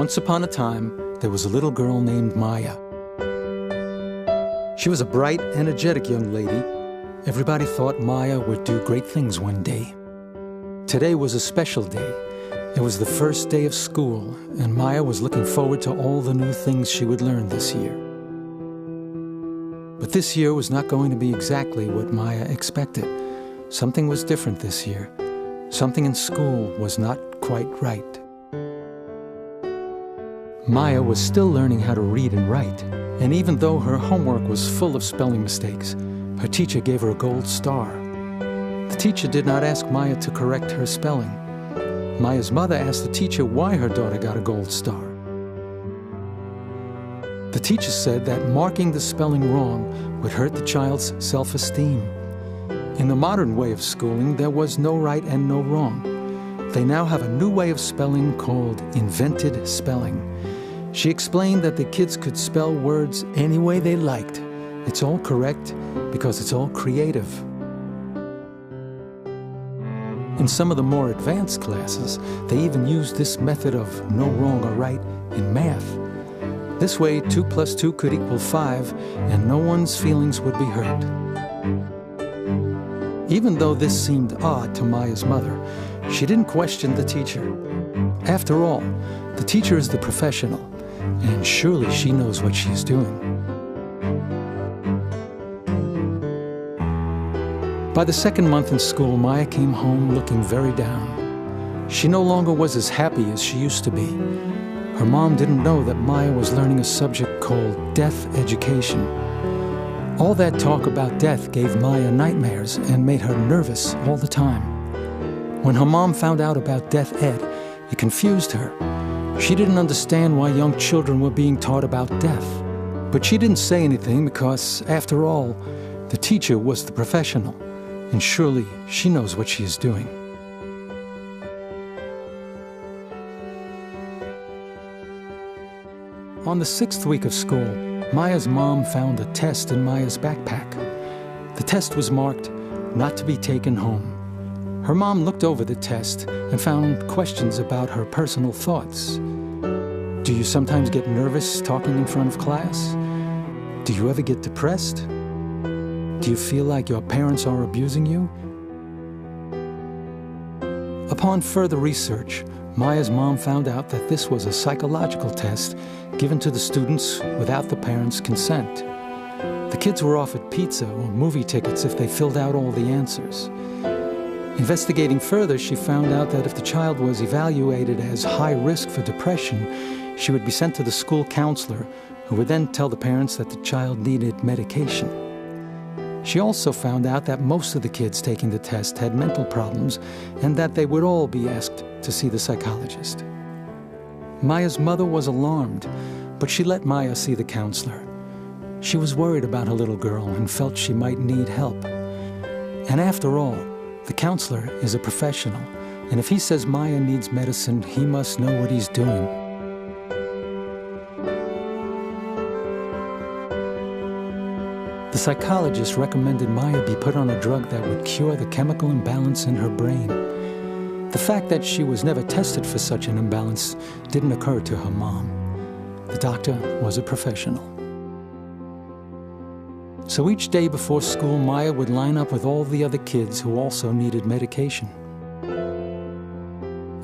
Once upon a time, there was a little girl named Maya. She was a bright, energetic young lady. Everybody thought Maya would do great things one day. Today was a special day. It was the first day of school, and Maya was looking forward to all the new things she would learn this year. But this year was not going to be exactly what Maya expected. Something was different this year. Something in school was not quite right. Maya was still learning how to read and write, and even though her homework was full of spelling mistakes, her teacher gave her a gold star. The teacher did not ask Maya to correct her spelling. Maya's mother asked the teacher why her daughter got a gold star. The teacher said that marking the spelling wrong would hurt the child's self-esteem. In the modern way of schooling, there was no right and no wrong. They now have a new way of spelling called invented spelling. She explained that the kids could spell words any way they liked. It's all correct because it's all creative. In some of the more advanced classes, they even used this method of no wrong or right in math. This way, 2 + 2 could equal 5, and no one's feelings would be hurt. Even though this seemed odd to Maya's mother, she didn't question the teacher. After all, the teacher is the professional, and surely she knows what she's doing. By the second month in school, Maya came home looking very down. She no longer was as happy as she used to be. Her mom didn't know that Maya was learning a subject called death education. All that talk about death gave Maya nightmares and made her nervous all the time. When her mom found out about death ed, it confused her. She didn't understand why young children were being taught about death. But she didn't say anything because, after all, the teacher was the professional, and surely she knows what she is doing. On the 6th week of school, Maya's mom found a test in Maya's backpack. The test was marked, "Not to be taken home." Her mom looked over the test and found questions about her personal thoughts. Do you sometimes get nervous talking in front of class? Do you ever get depressed? Do you feel like your parents are abusing you? Upon further research, Maya's mom found out that this was a psychological test given to the students without the parents' consent. The kids were offered pizza or movie tickets if they filled out all the answers. Investigating further, she found out that if the child was evaluated as high risk for depression, she would be sent to the school counselor, who would then tell the parents that the child needed medication. She also found out that most of the kids taking the test had mental problems and that they would all be asked to see the psychologist. Maya's mother was alarmed, but she let Maya see the counselor. She was worried about her little girl and felt she might need help. And after all, the counselor is a professional, and if he says Maya needs medicine, he must know what he's doing. The psychologist recommended Maya be put on a drug that would cure the chemical imbalance in her brain. The fact that she was never tested for such an imbalance didn't occur to her mom. The doctor was a professional. So each day before school, Maya would line up with all the other kids who also needed medication.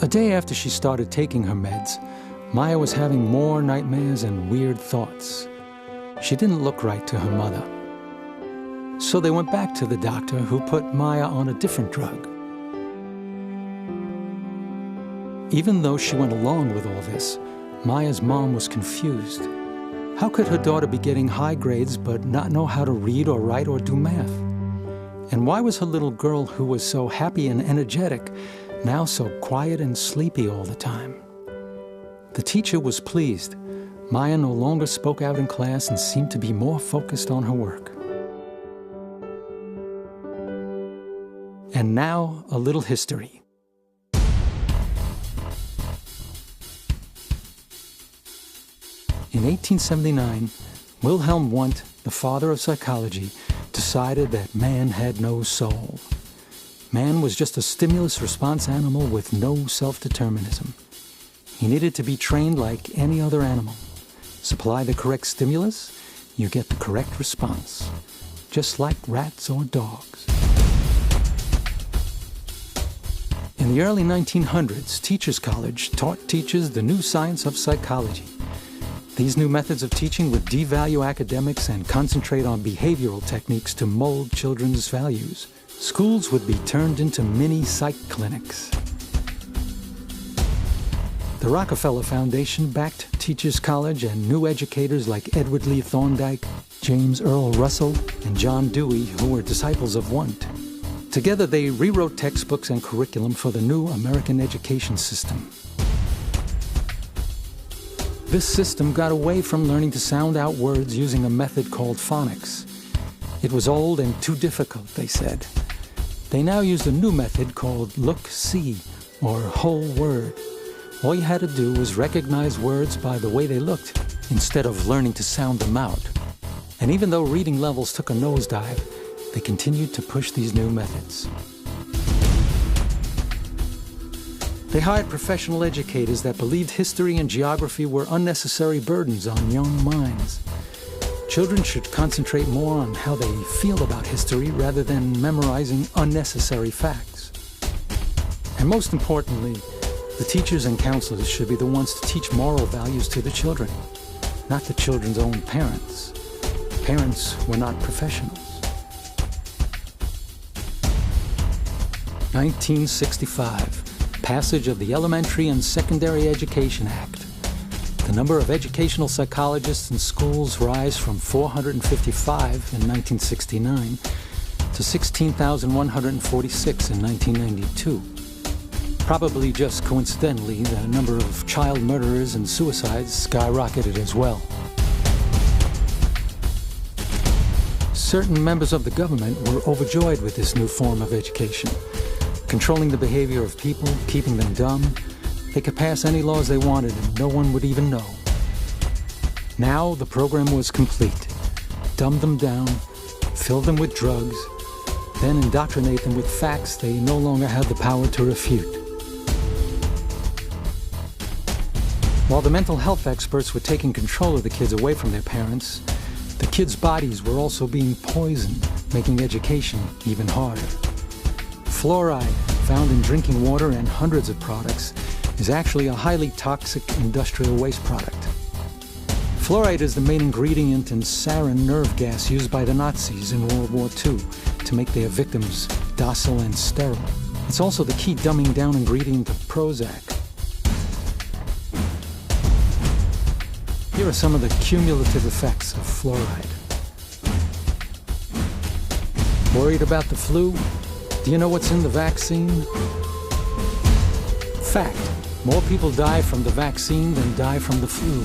A day after she started taking her meds, Maya was having more nightmares and weird thoughts. She didn't look right to her mother. So they went back to the doctor, who put Maya on a different drug. Even though she went along with all this, Maya's mom was confused. How could her daughter be getting high grades but not know how to read or write or do math? And why was her little girl, who was so happy and energetic, now so quiet and sleepy all the time? The teacher was pleased. Maya no longer spoke out in class and seemed to be more focused on her work. And now, a little history. In 1879, Wilhelm Wundt, the father of psychology, decided that man had no soul. Man was just a stimulus-response animal with no self-determinism. He needed to be trained like any other animal. Supply the correct stimulus, you get the correct response, just like rats or dogs. In the early 1900s, Teachers College taught teachers the new science of psychology. These new methods of teaching would devalue academics and concentrate on behavioral techniques to mold children's values. Schools would be turned into mini psych clinics. The Rockefeller Foundation backed Teachers College and new educators like Edward Lee Thorndike, James Earl Russell, and John Dewey, who were disciples of Wundt. Together, they rewrote textbooks and curriculum for the new American education system. This system got away from learning to sound out words using a method called phonics. It was old and too difficult, they said. They now used a new method called look-see, or whole word. All you had to do was recognize words by the way they looked, instead of learning to sound them out. And even though reading levels took a nosedive, they continued to push these new methods. They hired professional educators that believed history and geography were unnecessary burdens on young minds. Children should concentrate more on how they feel about history rather than memorizing unnecessary facts. And most importantly, the teachers and counselors should be the ones to teach moral values to the children, not the children's own parents. Parents were not professionals. 1965. Passage of the Elementary and Secondary Education Act. The number of educational psychologists in schools rise from 455 in 1969 to 16,146 in 1992. Probably just coincidentally, the number of child murderers and suicides skyrocketed as well. Certain members of the government were overjoyed with this new form of education. Controlling the behavior of people, keeping them dumb, they could pass any laws they wanted and no one would even know. Now the program was complete. Dumb them down, fill them with drugs, then indoctrinate them with facts they no longer had the power to refute. While the mental health experts were taking control of the kids away from their parents, the kids' bodies were also being poisoned, making education even harder. Fluoride, found in drinking water and hundreds of products, is actually a highly toxic industrial waste product. Fluoride is the main ingredient in sarin nerve gas used by the Nazis in World War II to make their victims docile and sterile. It's also the key dumbing down ingredient of Prozac. Here are some of the cumulative effects of fluoride. Worried about the flu? Do you know what's in the vaccine? Fact. More people die from the vaccine than die from the flu.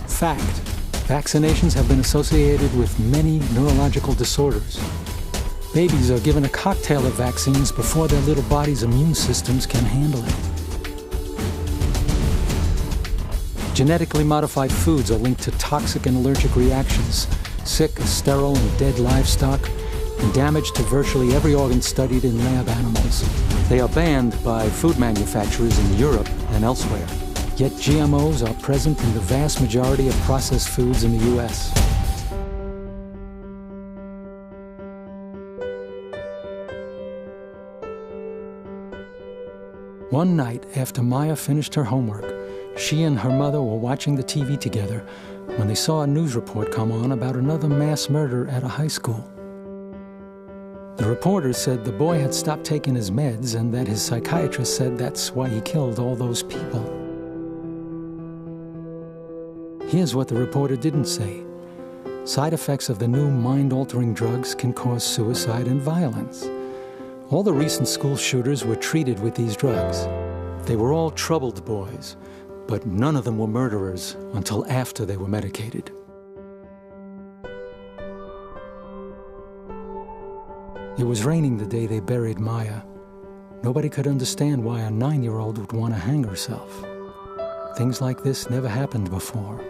Fact. Vaccinations have been associated with many neurological disorders. Babies are given a cocktail of vaccines before their little body's immune systems can handle it. Genetically modified foods are linked to toxic and allergic reactions, sick, sterile, and dead livestock, and damage to virtually every organ studied in lab animals. They are banned by food manufacturers in Europe and elsewhere. Yet GMOs are present in the vast majority of processed foods in the U.S. One night after Maya finished her homework, she and her mother were watching the TV together when they saw a news report come on about another mass murder at a high school. The reporter said the boy had stopped taking his meds and that his psychiatrist said that's why he killed all those people. Here's what the reporter didn't say. Side effects of the new mind-altering drugs can cause suicide and violence. All the recent school shooters were treated with these drugs. They were all troubled boys, but none of them were murderers until after they were medicated. It was raining the day they buried Maya. Nobody could understand why a 9-year-old would want to hang herself. Things like this never happened before.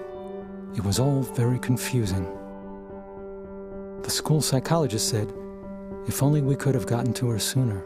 It was all very confusing. The school psychologist said, if only we could have gotten to her sooner.